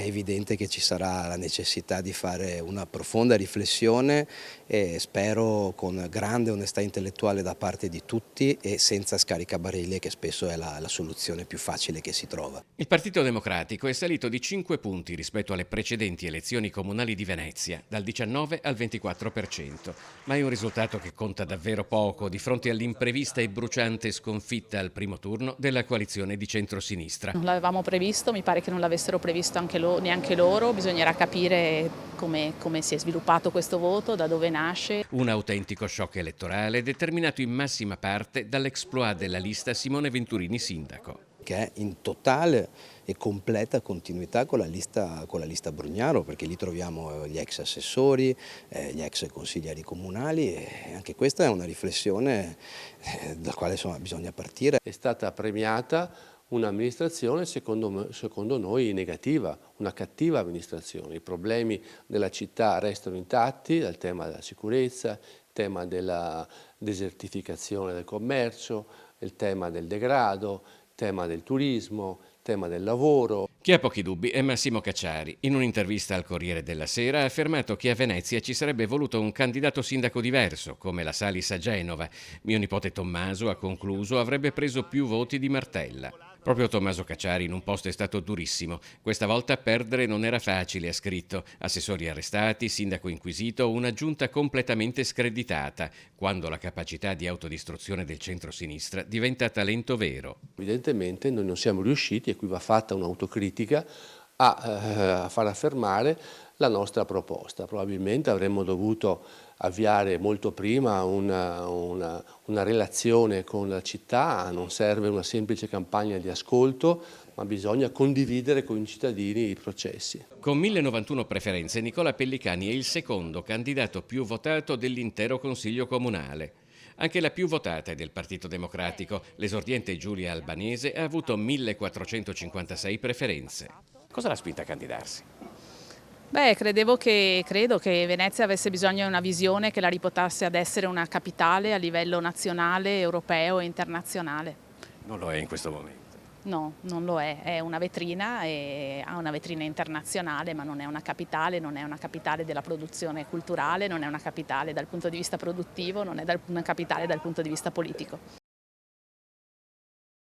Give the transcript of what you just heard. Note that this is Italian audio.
evidente che ci sarà la necessità di fare una profonda riflessione e spero con grande onestà intellettuale da parte di tutti e senza scaricabarile, che spesso è la soluzione più facile che si trova. Il Partito Democratico è salito di 5 punti rispetto alle precedenti elezioni comunali di Venezia, dal 19 al 24%, ma è un risultato che conta davvero poco di fronte all'imprevista e bruciante sconfitta al primo turno della coalizione di centrosinistra. Non l'avevamo previsto, mi pare che non l'avessero previsto neanche loro, bisognerà capire come si è sviluppato questo voto, da dove nasce. Un autentico shock elettorale determinato in massima parte dall'exploit della lista Simone Venturini sindaco, Che è in totale e completa continuità con la lista Brugnaro, perché lì troviamo gli ex assessori, gli ex consiglieri comunali, e anche questa è una riflessione dalla quale bisogna partire. È stata premiata un'amministrazione secondo noi negativa, una cattiva amministrazione. I problemi della città restano intatti, dal tema della sicurezza, il tema della desertificazione del commercio, il tema del degrado, il tema del turismo, il tema del lavoro. Chi ha pochi dubbi è Massimo Cacciari. In un'intervista al Corriere della Sera ha affermato che a Venezia ci sarebbe voluto un candidato sindaco diverso, come la Salis a Genova. Mio nipote Tommaso, ha concluso, avrebbe preso più voti di Martella. Proprio Tommaso Cacciari in un post è stato durissimo. Questa volta perdere non era facile, ha scritto. Assessori arrestati, sindaco inquisito, una giunta completamente screditata, quando la capacità di autodistruzione del centro-sinistra diventa talento vero. Evidentemente noi non siamo riusciti, e qui va fatta un'autocritica, a far affermare la nostra proposta. Probabilmente avremmo dovuto avviare molto prima una relazione con la città, non serve una semplice campagna di ascolto, ma bisogna condividere con i cittadini i processi. Con 1091 preferenze, Nicola Pellicani è il secondo candidato più votato dell'intero Consiglio Comunale. Anche la più votata è del Partito Democratico. L'esordiente Giulia Albanese ha avuto 1456 preferenze. Cosa l'ha spinta a candidarsi? Beh, credo che Venezia avesse bisogno di una visione che la riportasse ad essere una capitale a livello nazionale, europeo e internazionale. Non lo è in questo momento. No, non lo è una vetrina, e ha una vetrina internazionale, ma non è una capitale, non è una capitale della produzione culturale, non è una capitale dal punto di vista produttivo, non è una capitale dal punto di vista politico.